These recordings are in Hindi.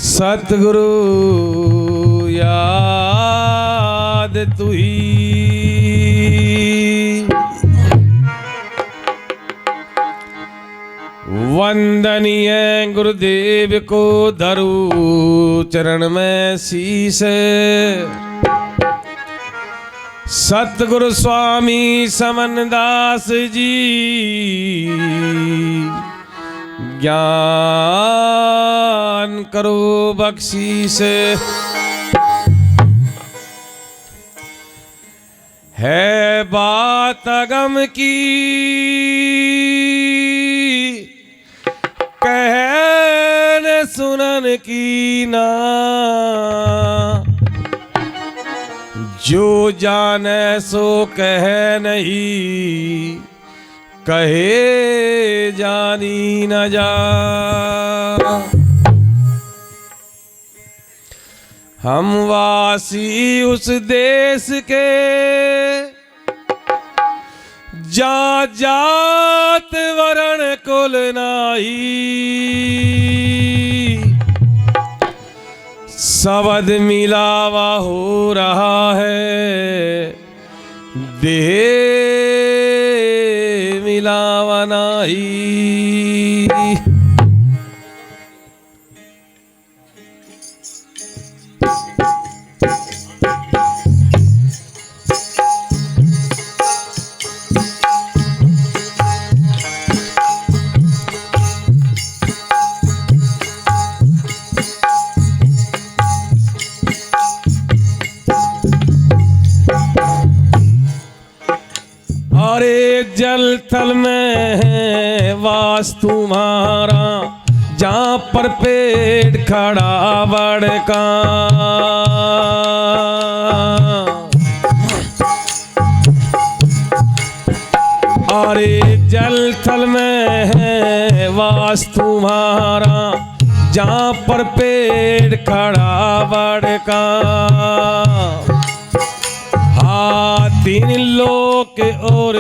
सतगुरु याद तुही वंदनीय गुरुदेव को धरू चरण में शीश। सतगुरु स्वामी समनदास जी ज्ञान करो बख्शीश। है बात अगम की कहन सुनन की ना, जो जाने सो कह नहीं कहे जानी न जा। हम वासी उस देश के जा जात वरण कुल नाही, शब्द मिलावा हो रहा है देह मिलावा नहीं। अरे जल थल में है वास तुम्हारा, जहाँ पर पेड़ खड़ा बड़का। अरे जल थल में है वास तुम्हारा, जहाँ पर पेड़ खड़ा बड़का। तीन लोक और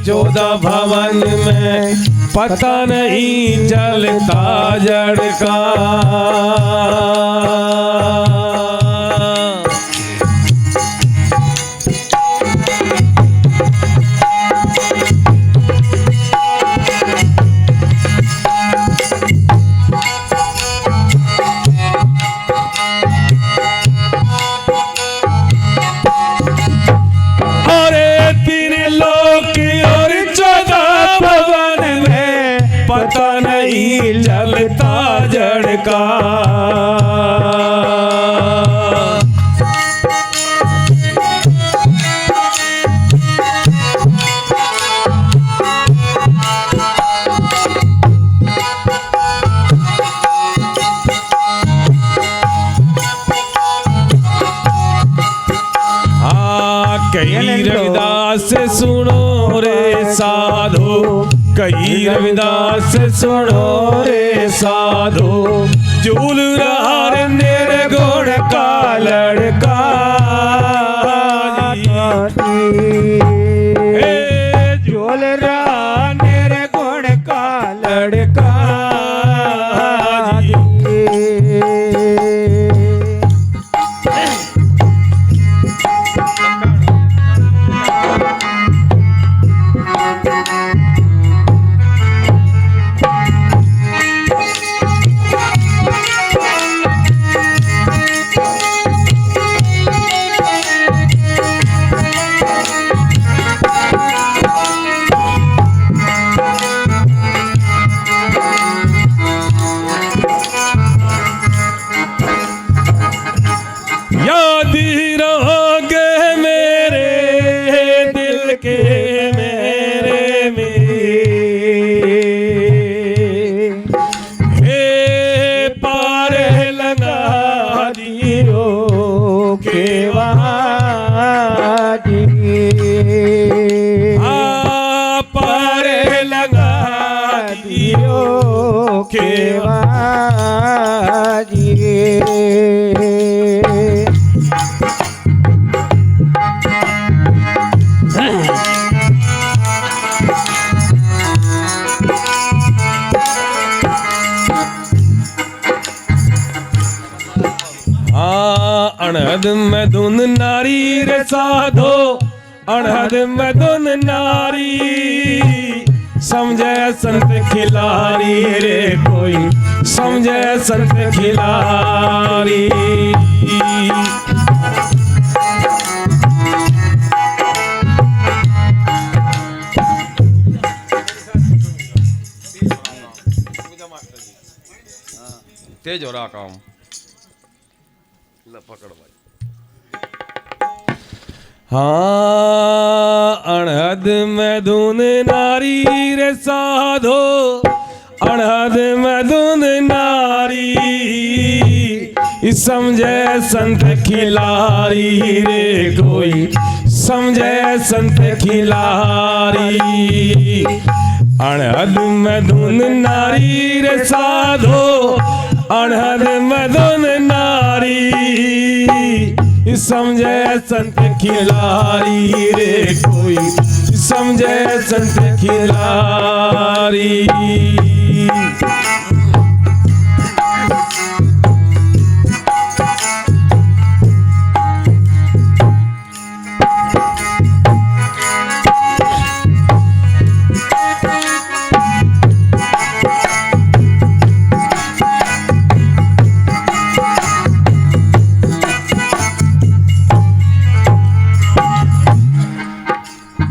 14 भवन में पता नहीं चलता जड़ का। पता नहीं चलता जड़ का। कई रविदास सुनो रे साधो, कई रविदास सुनो रे साधो, झूल रहा रे निर्गुण का लड़का। झूल रहा निर्गुण का लड़का। अनहद में धुन नारी रे साधो, अनहद में धुन नारी, समझे संत खिलारी रे कोई, समझे संत खिलारी। तेज हो रहा काम, पकड़ भाई। हाँ अनहद में धुन नारी रे साधो, अनहद में धुन नारी, समझे संत खिलारी रे कोई, समझे संत खिलारी। अनहद में धुन नारी रे साधो, अनहद में धुन नारी, समझे संत खिलारी रे कोई, समझे संत खिलारी।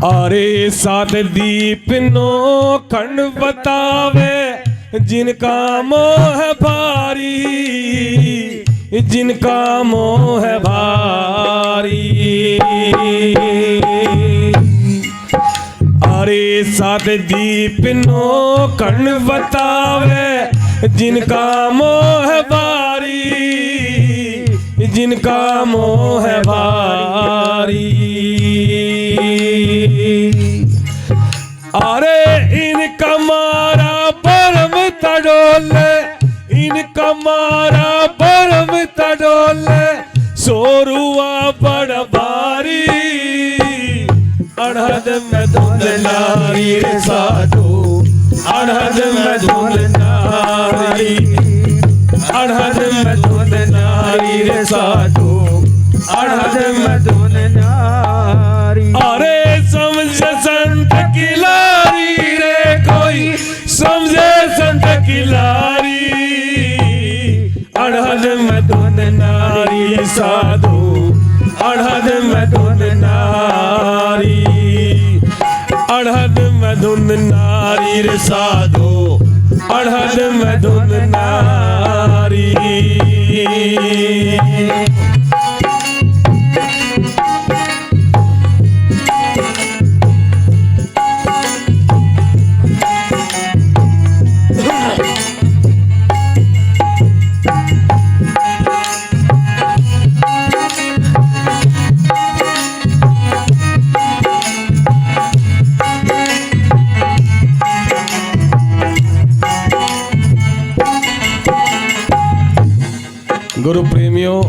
अरे सात दीप नो खंड बतावे, जिनका मोह भारी, जिनका मोह भारी। अरे सात दीप नो खंड बतावे, जिनका मोह भारी, जिनका मोह भारी। अरे इनका मारा परम तडोले, इनका मारा परम तडोले, सोरुआ बड़ भारी। अनहद में धुन नारी रे साधो, अनहद में धुन नारी, अनहद में धुन नारी रे साधो, अनहद में धुन नारी। अरे समझे संत खिलारी रे कोई, समझे संत खिलारी। अनहद में धुन नारी साधो, अनहद में धुन नारी, अनहद में धुन नारी रे साधो, अनहद में धुन नारी। गुरु प्रेमियों,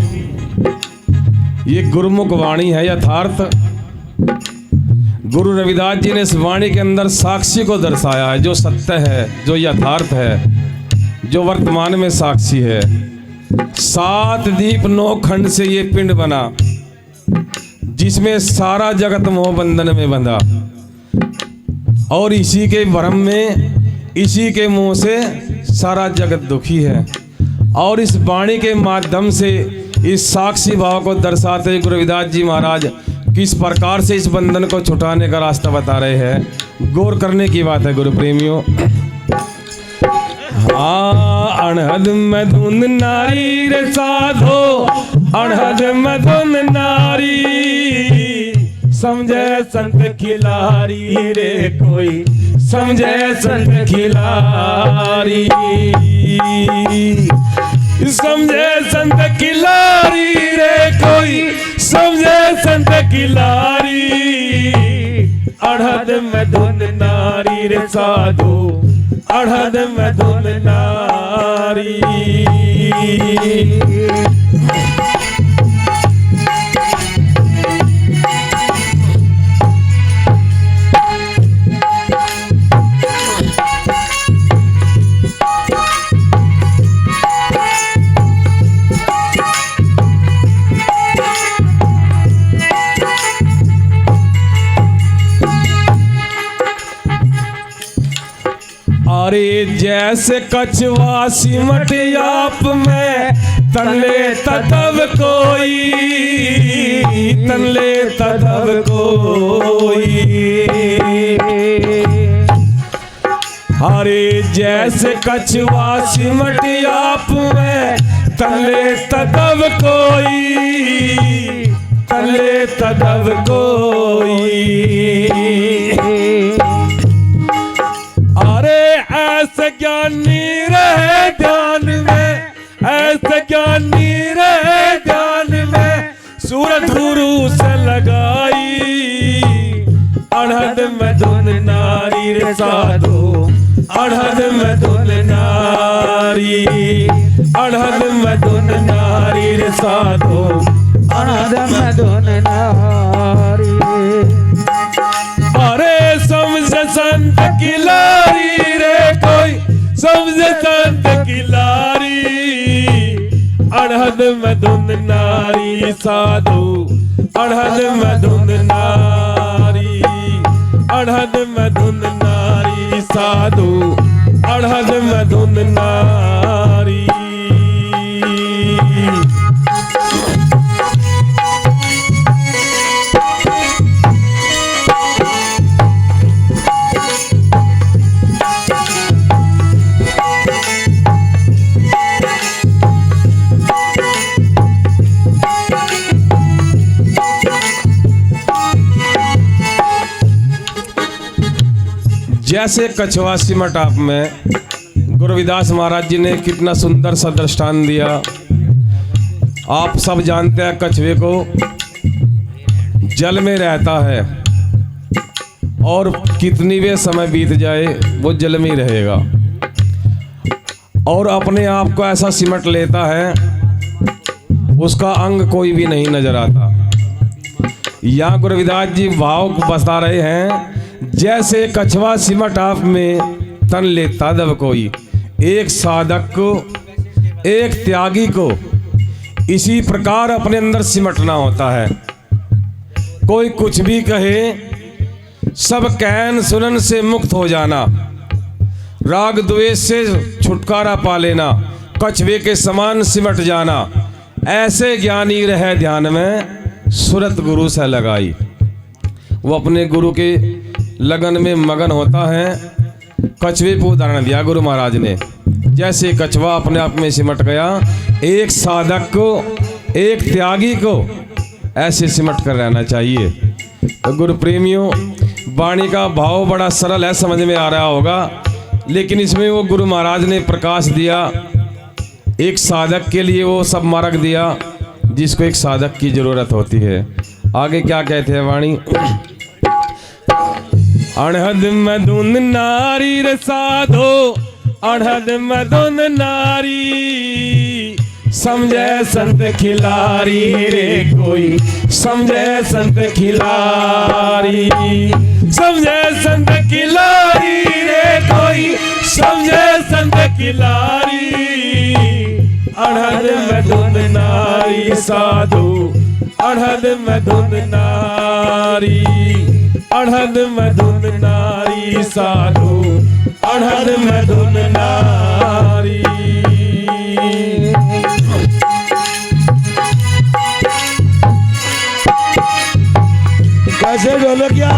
ये गुरुमुख वाणी है यथार्थ। गुरु रविदास जी ने इस वाणी के अंदर साक्षी को दर्शाया है, जो सत्य है, जो यथार्थ है, जो वर्तमान में साक्षी है। सात दीप नौ खंड से ये पिंड बना, जिसमें सारा जगत मोह बंधन में बंधा, और इसी के भ्रम में, इसी के मोह से सारा जगत दुखी है। और इस वाणी के माध्यम से इस साक्षी भाव को दर्शाते हुए गुरु रविदास जी महाराज किस प्रकार से इस बंधन को छुटाने का रास्ता बता रहे हैं। गौर करने की बात है गुरु प्रेमियों। अनहद में धुन नारी रे साधो, अनहद में धुन नारी, समझे संत खिलारी रे कोई, समझे संत खिलारी। समझे संत खिलारी रे कोई, समझे संत खिलारी। अनहद में धुन नारी रे साधो, अनहद में धुन नारी। अरे जैसे कछुआ सिमट आप में तनले तदब कोई, तनले तदब कोई। अरे जैसे कछुआ सिमट आप में तनले तदब कोई, तनले तदब कोई। अरे ऐसे ज्ञानी रहे ध्यान में, ऐसे ज्ञानी रहे ध्यान में, सूरत गुरु से लगाई। अड़हद में धुन नारी रे साधो, अड़हद में धुन नारी, अड़हद में धुन नारी रे साधो, अड़हद में धुन नारी। अरे समझे संत की लारी रे कोई, समझे संत की लारी। अड़हद में धुन नारी साधु, अड़हद में धुन नारी, अड़हद में धुन नारी साधु, अड़हद में धुन नारी। जैसे कछुआ सिमट आप में, गुरु रविदास महाराज जी ने कितना सुंदर सा दृष्टांत दिया। आप सब जानते हैं कछुए को जल में रहता है और कितनी भी समय बीत जाए वो जल में ही रहेगा और अपने आप को ऐसा सिमट लेता है उसका अंग कोई भी नहीं नजर आता। यहाँ गुरु रविदास जी भाव बता रहे हैं, जैसे कछुआ सिमट आप में तन लेता दब कोई। एक साधक को, एक त्यागी को इसी प्रकार अपने अंदर सिमटना होता है। कोई कुछ भी कहे, सब कहन सुनन से मुक्त हो जाना, राग द्वेष से छुटकारा पा लेना, कछुए के समान सिमट जाना। ऐसे ज्ञानी रहे ध्यान में, सूरत गुरु से लगाई। वो अपने गुरु के लगन में मगन होता है। कछुए को उदाहरण दिया गुरु महाराज ने, जैसे कछुआ अपने आप में सिमट गया। एक साधक को, एक त्यागी को ऐसे सिमट कर रहना चाहिए। तो गुरु प्रेमियों, वाणी का भाव बड़ा सरल है, समझ में आ रहा होगा, लेकिन इसमें वो गुरु महाराज ने प्रकाश दिया। एक साधक के लिए वो सब मार्ग दिया जिसको एक साधक की जरूरत होती है। आगे क्या कहते हैं वाणी? अड़हद में धुन नारी रे साधो, अड़हद में धुन नारी, समझे संत खिलारी रे कोई, समझे संत खिलारी, समझे संत खिलारी रे कोई, समझे संत खिलारी। अड़हद में धुन नारी साधु, अड़हद में धुन नारी, अड़हद में धुन नारी साधु, अड़हद में धुन नारी। कैसे बोलो क्या?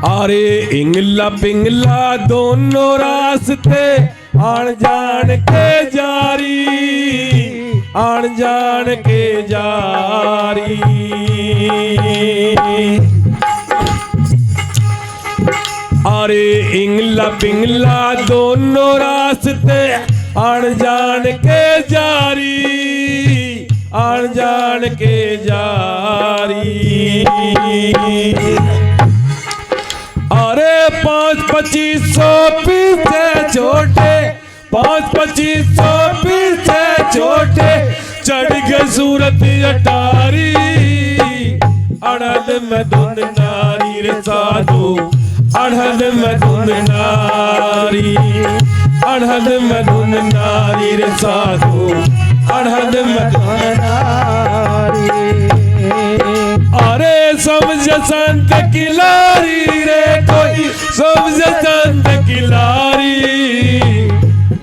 अरे इंगला पिंगला दोनों रास्ते आन जान के जारी, आन जान के जारी। अरे इंगला पिंगला दोनों रास्ते आन जान के जारी, आन जान के जारी। अरे 5-2500 पीछे छोटे, 5-2500 पीछे छोटे, चढ़ के सूरत अटारी। अड़हद में धुन नारी रे साधु, अड़हद में धुन नारी, अड़हद में धुन नारी रे साधु अड़हद में धुन नारी। अरे समझ संत की लारी रे कोई समझ संत की लारी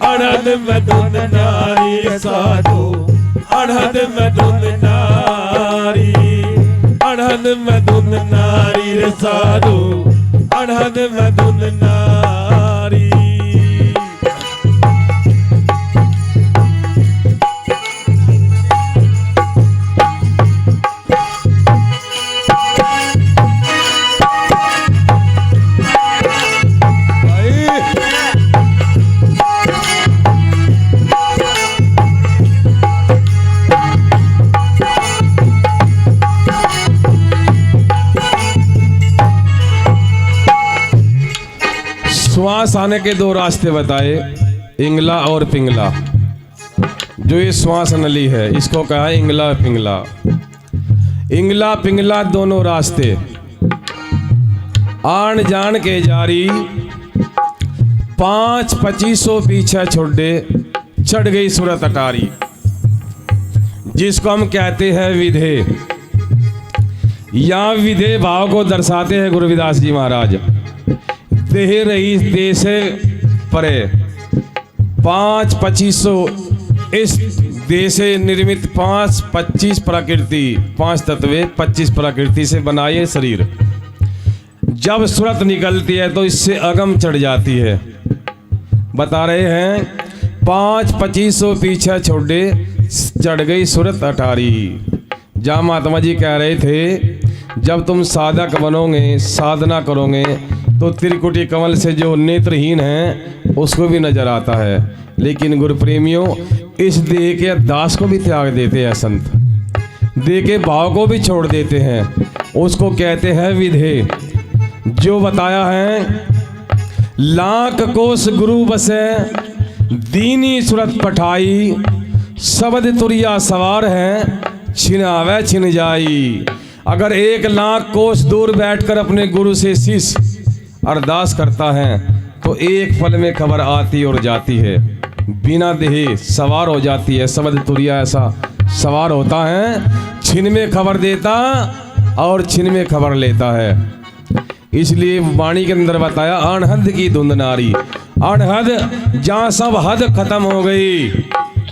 अड़हद में धुन नारी रे साधु अड़हद में धुन नारी अड़हद में धुन नारी रे साधु अड़हद में धुन नारी। श्वास आने के दो रास्ते बताए, इंगला और पिंगला। जो ये श्वास नली है इसको कहा है इंगला पिंगला। इंगला पिंगला दोनों रास्ते आन जान के जारी 5-25 पीछे छोड़े चढ़ गई सूरत अटारी, जिसको हम कहते हैं विधे। या विधे भाव को दर्शाते हैं गुरुविदास जी महाराज। देह रही देश परे 5-25 इस देश निर्मित 5-25 प्रकृति 5 तत्वे 25 प्रकृति से बनाए शरीर। जब सूरत निकलती है तो इससे अगम चढ़ जाती है। बता रहे हैं 5-25 पीछे छोड़े चढ़ गई सूरत अटारी। जहाँ महात्मा जी कह रहे थे जब तुम साधक बनोगे साधना करोगे तो त्रिकुटी कमल से जो नेत्रहीन है उसको भी नजर आता है। लेकिन गुरु प्रेमियों इस देह के दास को भी त्याग देते हैं संत, देह के भाव को भी छोड़ देते हैं। उसको कहते हैं विधे। जो बताया है लाख कोस गुरु बसे दीनी सूरत पठाई शब्द तुरिया सवार है छिनावे छिन जाई। अगर 1 लाख कोस दूर बैठकर अपने गुरु से शिष्य अरदास करता है तो एक पल में खबर आती और जाती है, बिना देह सवार हो जाती है। शब्द तुरिया ऐसा सवार होता है, छिन में खबर देता और छिन में खबर लेता है। इसलिए वाणी के अंदर बताया अनहद की धुंध नारी। अनहद जहाँ सब हद खत्म हो गई,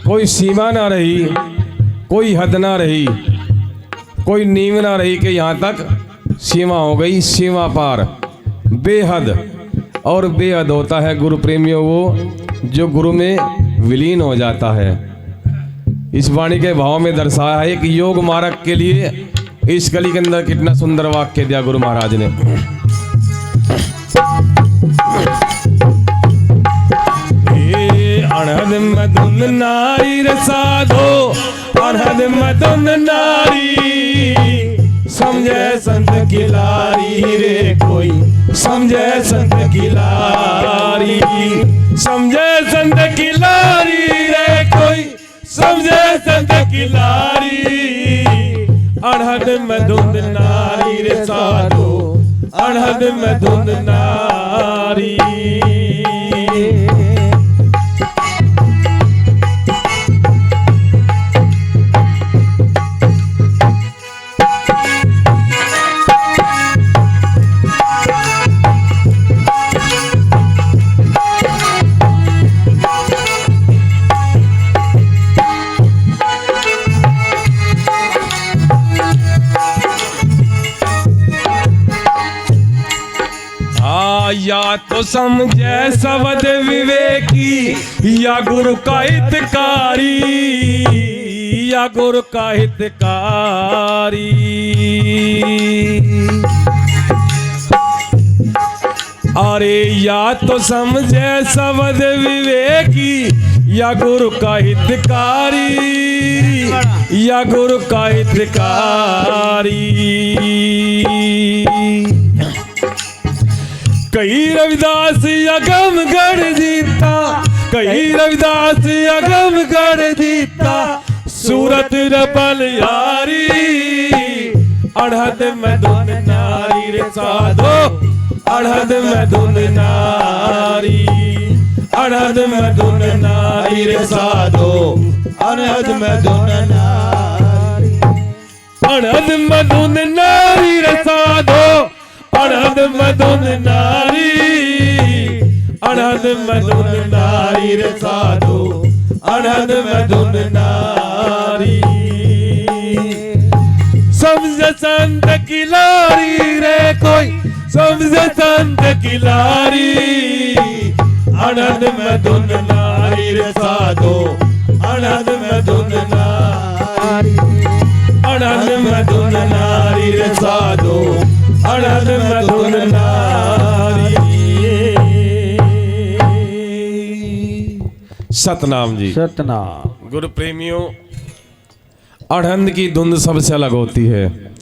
कोई सीमा ना रही, कोई हद ना रही, कोई नींव ना रही कि यहाँ तक सीमा हो गई, सीमा पार बेहद। और बेहद होता है गुरु प्रेमियों वो जो गुरु में विलीन हो जाता है। इस वाणी के भाव में दर्शाया है एक योग मार्ग के लिए। इस कली के अंदर कितना सुंदर वाक्य दिया गुरु महाराज ने। अनहद मधुन नारी रे साधो अनहद मधुन नारी समझे संत की लारी रे कोई समझे संत की लारी समझे संत की लारी रे कोई समझे संत की लारी। अनहद मधुन नारी रे साधो अनहद मधुन नारी। या तो समझे शब्द विवेकी या गुरु का हितकारी या गुरु का हितकारी। अरे या तो समझे शब्द विवेकी या गुरु का हितकारी या गुरु का हितकारी। कहीं रविदास अगम गढ़ जीता कहीं रविदास अगम गढ़ जीता सूरत रपल यारी। अड़हद में धुन नारी रे साधो अड़हद में धुन नारी अनहद में धुन नारी रे साधो, अनहद में धुन नारी, अनहद में धुन नारी रे साधो, अनहद में धुन नारी, अनहद में धुन नारी रे साधो, अनहद में धुन नारी। समझ संत की लारी रे कोई, समझ संत की लारी, अनहद में धुन नारी रे साधो, अनहद में धुन नारी, अनहद में धुन नारी रे साधो, अनहद में धुन नारी। सतनाम जी। सतनाम। गुरु प्रेमियों, अड़हंद की धुंध सबसे अलग होती है।